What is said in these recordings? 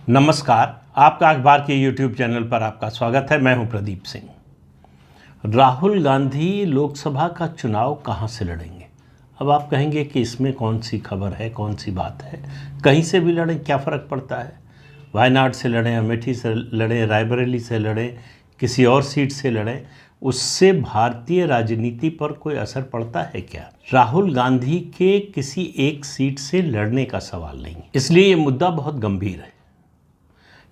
नमस्कार, आपका अखबार के YouTube चैनल पर आपका स्वागत है। मैं हूं प्रदीप सिंह। राहुल गांधी लोकसभा का चुनाव कहां से लड़ेंगे? अब आप कहेंगे कि इसमें कौन सी खबर है, कौन सी बात है, कहीं से भी लड़ें क्या फ़र्क पड़ता है। वायनाड से लड़ें, अमेठी से लड़ें, रायबरेली से लड़ें, किसी और सीट से लड़ें, उससे भारतीय राजनीति पर कोई असर पड़ता है क्या? राहुल गांधी के किसी एक सीट से लड़ने का सवाल नहीं, इसलिए ये मुद्दा बहुत गंभीर है।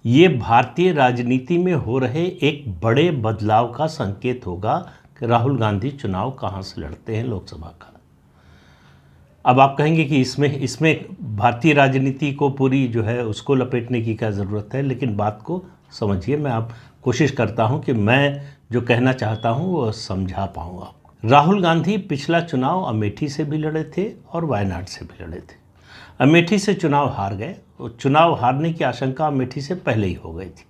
ये भारतीय राजनीति में हो रहे एक बड़े बदलाव का संकेत होगा कि राहुल गांधी चुनाव कहां से लड़ते हैं लोकसभा का। अब आप कहेंगे कि इसमें भारतीय राजनीति को पूरी जो है उसको लपेटने की क्या ज़रूरत है, लेकिन बात को समझिए। मैं आप कोशिश करता हूं कि मैं जो कहना चाहता हूं वो समझा पाऊँ आपको। राहुल गांधी पिछला चुनाव अमेठी से भी लड़े थे और वायनाड से भी लड़े थे। अमेठी से चुनाव हार गए। चुनाव हारने की आशंका अमेठी से पहले ही हो गई थी,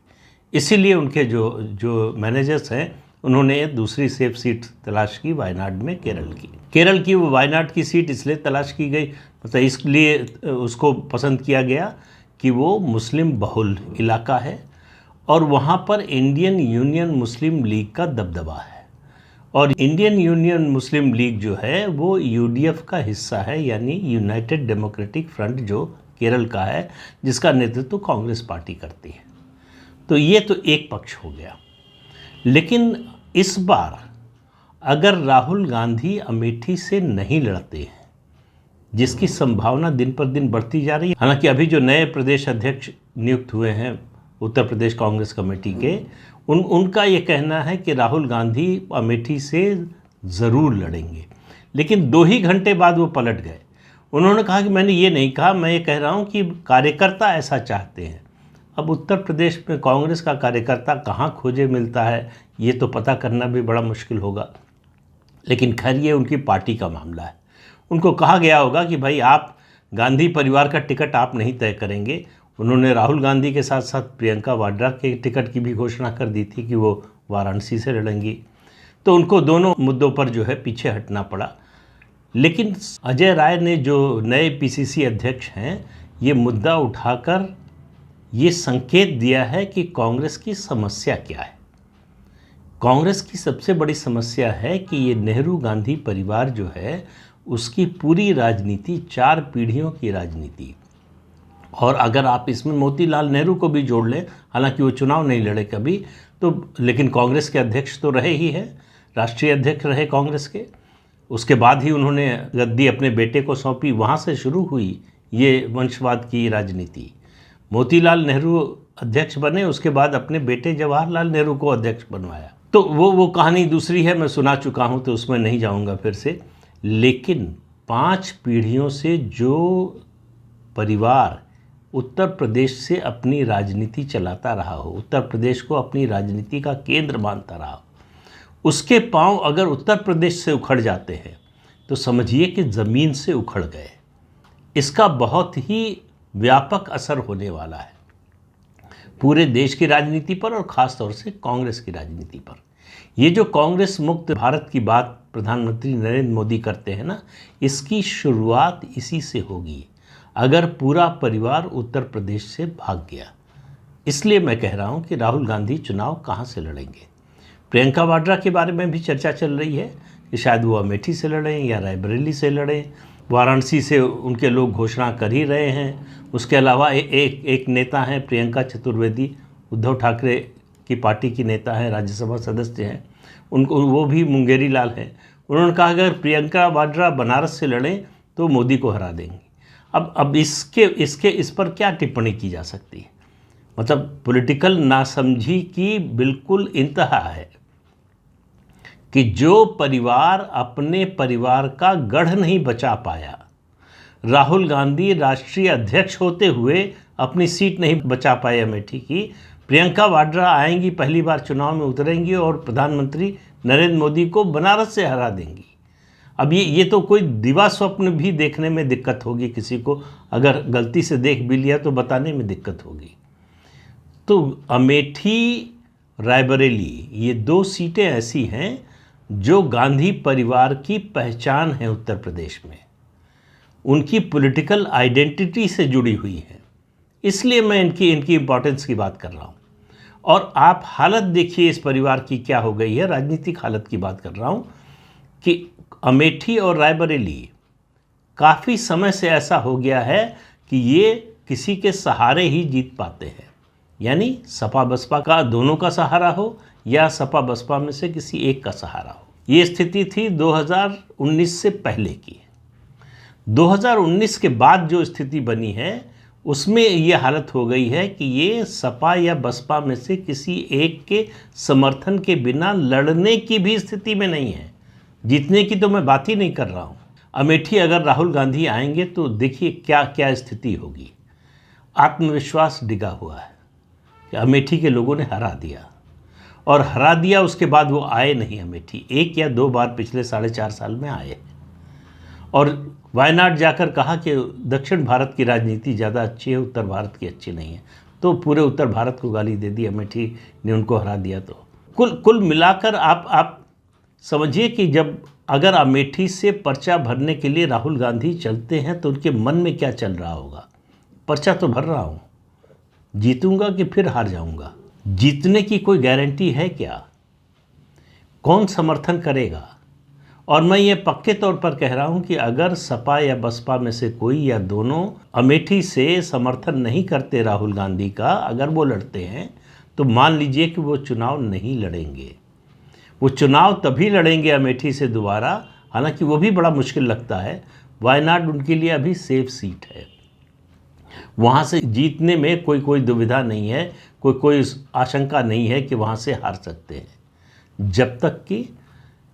इसीलिए उनके जो मैनेजर्स हैं उन्होंने दूसरी सेफ सीट तलाश की वायनाड में, केरल की वो वायनाड की सीट इसलिए तलाश की गई, मतलब इसलिए उसको पसंद किया गया कि वो मुस्लिम बहुल इलाका है और वहाँ पर इंडियन यूनियन मुस्लिम लीग का दबदबा है। और इंडियन यूनियन मुस्लिम लीग जो है वो यूडीएफ का हिस्सा है, यानी यूनाइटेड डेमोक्रेटिक फ्रंट जो केरल का है, जिसका नेतृत्व कांग्रेस पार्टी करती है। तो ये तो एक पक्ष हो गया। लेकिन इस बार अगर राहुल गांधी अमेठी से नहीं लड़ते हैं, जिसकी संभावना दिन पर दिन बढ़ती जा रही है, हालांकि अभी जो नए प्रदेश अध्यक्ष नियुक्त हुए हैं उत्तर प्रदेश कांग्रेस कमेटी के, उनका ये कहना है कि राहुल गांधी अमेठी से ज़रूर लड़ेंगे। लेकिन 2 ही घंटे बाद वो पलट गए। उन्होंने कहा कि मैंने ये नहीं कहा, मैं ये कह रहा हूँ कि कार्यकर्ता ऐसा चाहते हैं। अब उत्तर प्रदेश में कांग्रेस का कार्यकर्ता कहाँ खोजे मिलता है, ये तो पता करना भी बड़ा मुश्किल होगा। लेकिन खैर ये उनकी पार्टी का मामला है। उनको कहा गया होगा कि भाई आप गांधी परिवार का टिकट आप नहीं तय करेंगे। उन्होंने राहुल गांधी के साथ साथ प्रियंका वाड्रा के टिकट की भी घोषणा कर दी थी कि वो वाराणसी से लड़ेंगी। तो उनको दोनों मुद्दों पर जो है पीछे हटना पड़ा। लेकिन अजय राय ने, जो नए पीसीसी अध्यक्ष हैं, ये मुद्दा उठाकर ये संकेत दिया है कि कांग्रेस की समस्या क्या है। कांग्रेस की सबसे बड़ी समस्या है कि ये नेहरू गांधी परिवार जो है उसकी पूरी राजनीति 4 पीढ़ियों की राजनीति, और अगर आप इसमें मोतीलाल नेहरू को भी जोड़ लें, हालांकि वो चुनाव नहीं लड़े कभी, तो लेकिन कांग्रेस के अध्यक्ष तो रहे ही हैं, राष्ट्रीय अध्यक्ष रहे कांग्रेस के। उसके बाद ही उन्होंने गद्दी अपने बेटे को सौंपी, वहाँ से शुरू हुई ये वंशवाद की राजनीति। मोतीलाल नेहरू अध्यक्ष बने, उसके बाद अपने बेटे जवाहरलाल नेहरू को अध्यक्ष बनवाया। तो वो कहानी दूसरी है, मैं सुना चुका हूँ, तो उसमें नहीं जाऊँगा फिर से। लेकिन 5 पीढ़ियों से जो परिवार उत्तर प्रदेश से अपनी राजनीति चलाता रहा हो, उत्तर प्रदेश को अपनी राजनीति का केंद्र मानता रहा हो, उसके पांव अगर उत्तर प्रदेश से उखड़ जाते हैं तो समझिए कि ज़मीन से उखड़ गए। इसका बहुत ही व्यापक असर होने वाला है पूरे देश की राजनीति पर और ख़ास तौर से कांग्रेस की राजनीति पर। ये जो कांग्रेस मुक्त भारत की बात प्रधानमंत्री नरेंद्र मोदी करते हैं ना, इसकी शुरुआत इसी से होगी अगर पूरा परिवार उत्तर प्रदेश से भाग गया। इसलिए मैं कह रहा हूँ कि राहुल गांधी चुनाव कहाँ से लड़ेंगे। प्रियंका वाड्रा के बारे में भी चर्चा चल रही है कि शायद वो अमेठी से लड़ें या रायबरेली से लड़ें। वाराणसी से उनके लोग घोषणा कर ही रहे हैं। उसके अलावा एक नेता हैं प्रियंका चतुर्वेदी, उद्धव ठाकरे की पार्टी की नेता हैं, राज्यसभा सदस्य हैं, उनको वो भी मुंगेरी लाल हैं। उन्होंने कहा अगर प्रियंका वाड्रा बनारस से लड़ें तो मोदी को हरा देंगी। अब इस पर क्या टिप्पणी की जा सकती है? मतलब पॉलिटिकल नासमझी की बिल्कुल इंतहा है कि जो परिवार अपने परिवार का गढ़ नहीं बचा पाया, राहुल गांधी राष्ट्रीय अध्यक्ष होते हुए अपनी सीट नहीं बचा पाए अमेठी की, प्रियंका वाड्रा आएंगी, पहली बार चुनाव में उतरेंगी और प्रधानमंत्री नरेंद्र मोदी को बनारस से हरा देंगी। अब ये तो कोई दिवा स्वप्न भी देखने में दिक्कत होगी किसी को, अगर गलती से देख भी लिया तो बताने में दिक्कत होगी। तो अमेठी, रायबरेली, ये 2 सीटें ऐसी हैं जो गांधी परिवार की पहचान है उत्तर प्रदेश में, उनकी पॉलिटिकल आइडेंटिटी से जुड़ी हुई हैं। इसलिए मैं इनकी इम्पोर्टेंस की बात कर रहा हूँ। और आप हालत देखिए इस परिवार की क्या हो गई है, राजनीतिक हालत की बात कर रहा हूँ कि अमेठी और रायबरेली काफ़ी समय से ऐसा हो गया है कि ये किसी के सहारे ही जीत पाते हैं, यानी सपा बसपा का दोनों का सहारा हो या सपा बसपा में से किसी एक का सहारा हो। ये स्थिति थी 2019 से पहले की। 2019 के बाद जो स्थिति बनी है उसमें ये हालत हो गई है कि ये सपा या बसपा में से किसी एक के समर्थन के बिना लड़ने की भी स्थिति में नहीं है। जीतने की तो मैं बात ही नहीं कर रहा हूँ। अमेठी अगर राहुल गांधी आएंगे तो देखिए क्या क्या स्थिति होगी। आत्मविश्वास डिगा हुआ है कि अमेठी के लोगों ने हरा दिया, और हरा दिया उसके बाद वो आए नहीं अमेठी, 1 या 2 बार पिछले 4.5 साल में आए, और वायनाड जाकर कहा कि दक्षिण भारत की राजनीति ज़्यादा अच्छी है, उत्तर भारत की अच्छी नहीं है, तो पूरे उत्तर भारत को गाली दे दी, अमेठी ने उनको हरा दिया। तो कुल मिलाकर आप समझिए कि जब अगर अमेठी से पर्चा भरने के लिए राहुल गांधी चलते हैं तो उनके मन में क्या चल रहा होगा। पर्चा तो भर रहा हूँ, जीतूंगा कि फिर हार जाऊंगा, जीतने की कोई गारंटी है क्या, कौन समर्थन करेगा। और मैं ये पक्के तौर पर कह रहा हूँ कि अगर सपा या बसपा में से कोई या दोनों अमेठी से समर्थन नहीं करते राहुल गांधी का, अगर वो लड़ते हैं तो मान लीजिए कि वो चुनाव नहीं लड़ेंगे। वो चुनाव तभी लड़ेंगे अमेठी से दोबारा, हालांकि वो भी बड़ा मुश्किल लगता है। वायनाड उनके लिए अभी सेफ सीट है, वहाँ से जीतने में कोई दुविधा नहीं है, कोई आशंका नहीं है कि वहाँ से हार सकते हैं, जब तक कि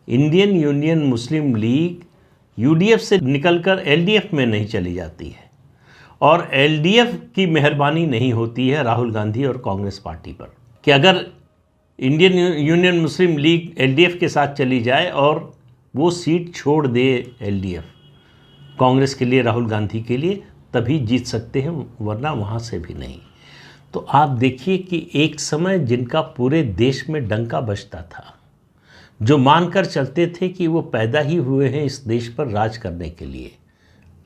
इंडियन यूनियन मुस्लिम लीग यूडीएफ से निकलकर एलडीएफ में नहीं चली जाती है, और एलडीएफ की मेहरबानी नहीं होती है राहुल गांधी और कांग्रेस पार्टी पर कि अगर इंडियन यूनियन मुस्लिम लीग एलडीएफ के साथ चली जाए और वो सीट छोड़ दे एलडीएफ कांग्रेस के लिए, राहुल गांधी के लिए, तभी जीत सकते हैं, वरना वहाँ से भी नहीं। तो आप देखिए कि एक समय जिनका पूरे देश में डंका बजता था, जो मानकर चलते थे कि वो पैदा ही हुए हैं इस देश पर राज करने के लिए,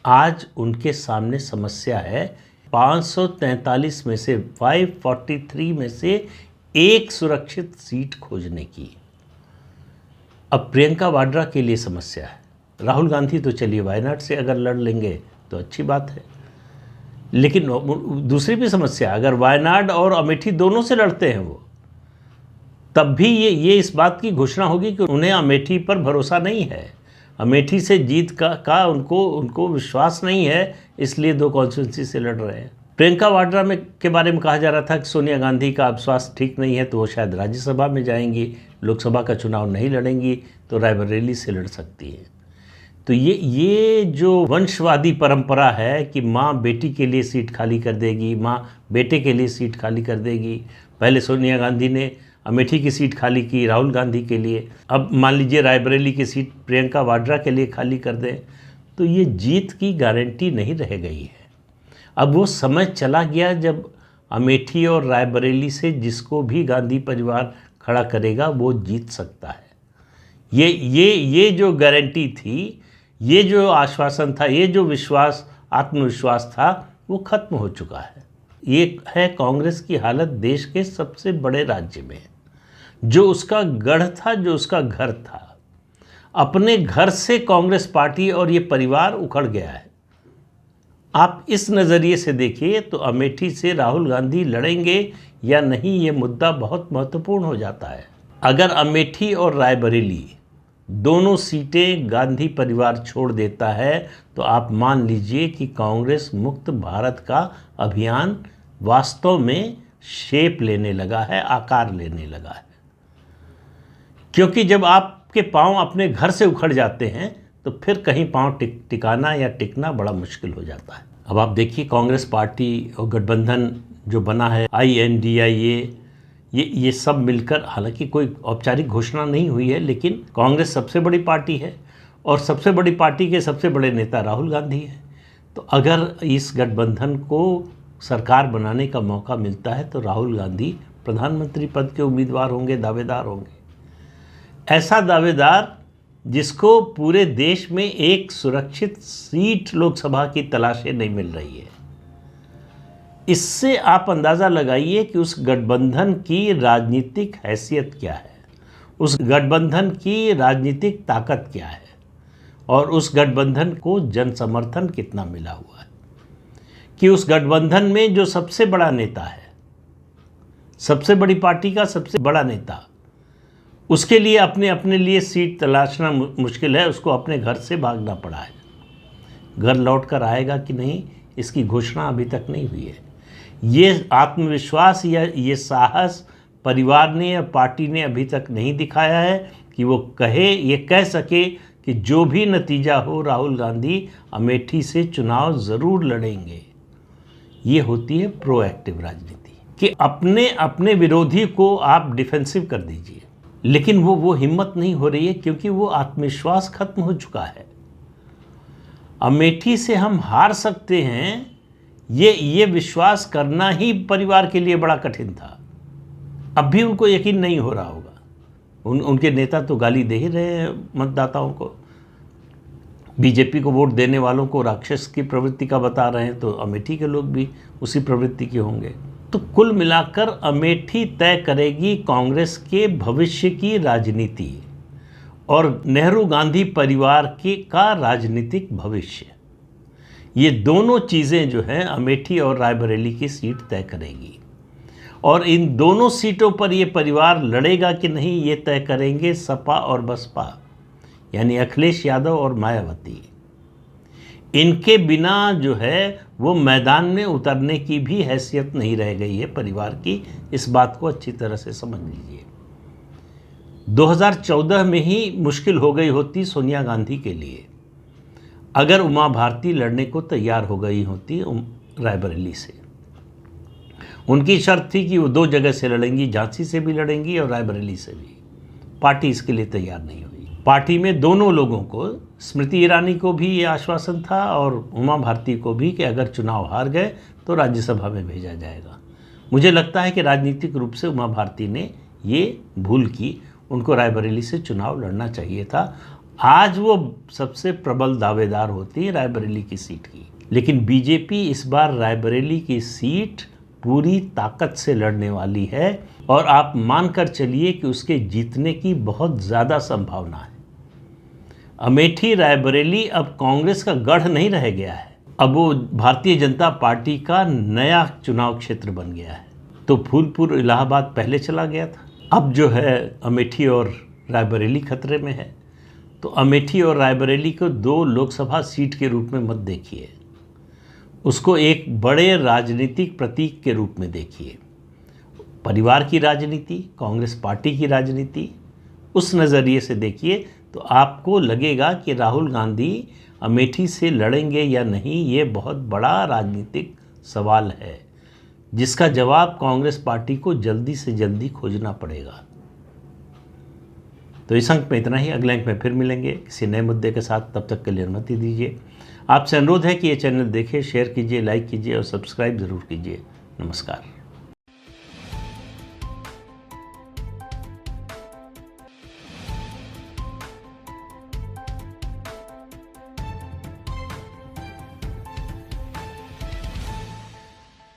आज उनके सामने समस्या है 543 में से 543 में से एक सुरक्षित सीट खोजने की। अब प्रियंका वाड्रा के लिए समस्या है। राहुल गांधी तो चलिए वायनाड से अगर लड़ लेंगे तो अच्छी बात है, लेकिन दूसरी भी समस्या, अगर वायनाड और अमेठी दोनों से लड़ते हैं वो, तब भी ये इस बात की घोषणा होगी कि उन्हें अमेठी पर भरोसा नहीं है, अमेठी से जीत का उनको विश्वास नहीं है, इसलिए 2 कॉन्स्टिट्यूंसी से लड़ रहे हैं। प्रियंका वाड्रा के बारे में कहा जा रहा था कि सोनिया गांधी का अब स्वास्थ्य ठीक नहीं है तो वो शायद राज्यसभा में जाएंगी, लोकसभा का चुनाव नहीं लड़ेंगी, तो रायबरेली से लड़ सकती है। तो ये जो वंशवादी परंपरा है कि माँ बेटी के लिए सीट खाली कर देगी, माँ बेटे के लिए सीट खाली कर देगी, पहले सोनिया गांधी ने अमेठी की सीट खाली की राहुल गांधी के लिए, अब मान लीजिए रायबरेली की सीट प्रियंका वाड्रा के लिए खाली कर दें, तो ये जीत की गारंटी नहीं रह गई है। अब वो समय चला गया जब अमेठी और रायबरेली से जिसको भी गांधी परिवार खड़ा करेगा वो जीत सकता है। ये जो गारंटी थी, ये जो आश्वासन था, ये जो विश्वास, आत्मविश्वास था, वो खत्म हो चुका है। ये है कांग्रेस की हालत देश के सबसे बड़े राज्य में, जो उसका गढ़ था, जो उसका घर था। अपने घर से कांग्रेस पार्टी और ये परिवार उखड़ गया है। आप इस नज़रिए से देखिए तो अमेठी से राहुल गांधी लड़ेंगे या नहीं, ये मुद्दा बहुत महत्वपूर्ण हो जाता है। अगर अमेठी और रायबरेली दोनों सीटें गांधी परिवार छोड़ देता है तो आप मान लीजिए कि कांग्रेस मुक्त भारत का अभियान वास्तव में शेप लेने लगा है, आकार लेने लगा है। क्योंकि जब आपके पांव अपने घर से उखड़ जाते हैं तो फिर कहीं पांव टिकाना या टिकना बड़ा मुश्किल हो जाता है। अब आप देखिए कांग्रेस पार्टी और गठबंधन जो बना है INDIA, ये सब मिलकर, हालांकि कोई औपचारिक घोषणा नहीं हुई है, लेकिन कांग्रेस सबसे बड़ी पार्टी है और सबसे बड़ी पार्टी के सबसे बड़े नेता राहुल गांधी हैं। तो अगर इस गठबंधन को सरकार बनाने का मौका मिलता है तो राहुल गांधी प्रधानमंत्री पद के उम्मीदवार होंगे, दावेदार होंगे। ऐसा दावेदार जिसको पूरे देश में एक सुरक्षित सीट लोकसभा की तलाशें नहीं मिल रही है। इससे आप अंदाज़ा लगाइए कि उस गठबंधन की राजनीतिक हैसियत क्या है, उस गठबंधन की राजनीतिक ताकत क्या है और उस गठबंधन को जन समर्थन कितना मिला हुआ है। कि उस गठबंधन में जो सबसे बड़ा नेता है, सबसे बड़ी पार्टी का सबसे बड़ा नेता, उसके लिए अपने लिए सीट तलाशना मुश्किल है, उसको अपने घर से भागना पड़ा है। घर लौट कर आएगा कि नहीं, इसकी घोषणा अभी तक नहीं हुई है। ये आत्मविश्वास या ये साहस परिवार ने या पार्टी ने अभी तक नहीं दिखाया है कि वो ये कह सके कि जो भी नतीजा हो राहुल गांधी अमेठी से चुनाव ज़रूर लड़ेंगे। ये होती है प्रोएक्टिव राजनीति कि अपने विरोधी को आप डिफेंसिव कर दीजिए, लेकिन वो हिम्मत नहीं हो रही है क्योंकि वो आत्मविश्वास खत्म हो चुका है। अमेठी से हम हार सकते हैं, ये विश्वास करना ही परिवार के लिए बड़ा कठिन था। अब भी उनको यकीन नहीं हो रहा होगा। उनके नेता तो गाली दे ही रहे हैं मतदाताओं को, बीजेपी को वोट देने वालों को राक्षस की प्रवृत्ति का बता रहे हैं, तो अमेठी के लोग भी उसी प्रवृत्ति के होंगे। तो कुल मिलाकर अमेठी तय करेगी कांग्रेस के भविष्य की राजनीति और नेहरू गांधी परिवार का राजनीतिक भविष्य। ये दोनों चीज़ें जो हैं अमेठी और रायबरेली की सीट तय करेगी और इन दोनों सीटों पर ये परिवार लड़ेगा कि नहीं ये तय करेंगे सपा और बसपा, यानी अखिलेश यादव और मायावती। इनके बिना जो है वो मैदान में उतरने की भी हैसियत नहीं रह गई है परिवार की। इस बात को अच्छी तरह से समझ लीजिए। 2014 में ही मुश्किल हो गई होती सोनिया गांधी के लिए अगर उमा भारती लड़ने को तैयार हो गई होती रायबरेली से। उनकी शर्त थी कि वो 2 जगह से लड़ेंगी, झांसी से भी लड़ेंगी और रायबरेली से भी। पार्टी इसके लिए तैयार नहीं हुई। पार्टी में दोनों लोगों को, स्मृति ईरानी को भी ये आश्वासन था और उमा भारती को भी, कि अगर चुनाव हार गए तो राज्यसभा में भेजा जाएगा। मुझे लगता है कि राजनीतिक रूप से उमा भारती ने ये भूल की, उनको रायबरेली से चुनाव लड़ना चाहिए था। आज वो सबसे प्रबल दावेदार होती है रायबरेली की सीट की, लेकिन बीजेपी इस बार रायबरेली की सीट पूरी ताकत से लड़ने वाली है और आप मानकर चलिए कि उसके जीतने की बहुत ज़्यादा संभावना है। अमेठी रायबरेली अब कांग्रेस का गढ़ नहीं रह गया है, अब वो भारतीय जनता पार्टी का नया चुनाव क्षेत्र बन गया है। तो फूलपुर इलाहाबाद पहले चला गया था, अब जो है अमेठी और रायबरेली खतरे में है। तो अमेठी और रायबरेली को 2 लोकसभा सीट के रूप में मत देखिए, उसको एक बड़े राजनीतिक प्रतीक के रूप में देखिए। परिवार की राजनीति, कांग्रेस पार्टी की राजनीति, उस नज़रिए से देखिए तो आपको लगेगा कि राहुल गांधी अमेठी से लड़ेंगे या नहीं, ये बहुत बड़ा राजनीतिक सवाल है जिसका जवाब कांग्रेस पार्टी को जल्दी से जल्दी खोजना पड़ेगा। तो इस अंक में इतना ही। अगले अंक में फिर मिलेंगे किसी नए मुद्दे के साथ। तब तक के लिए अनुमति दीजिए। आपसे अनुरोध है कि ये चैनल देखें, शेयर कीजिए, लाइक कीजिए और सब्सक्राइब ज़रूर कीजिए। नमस्कार।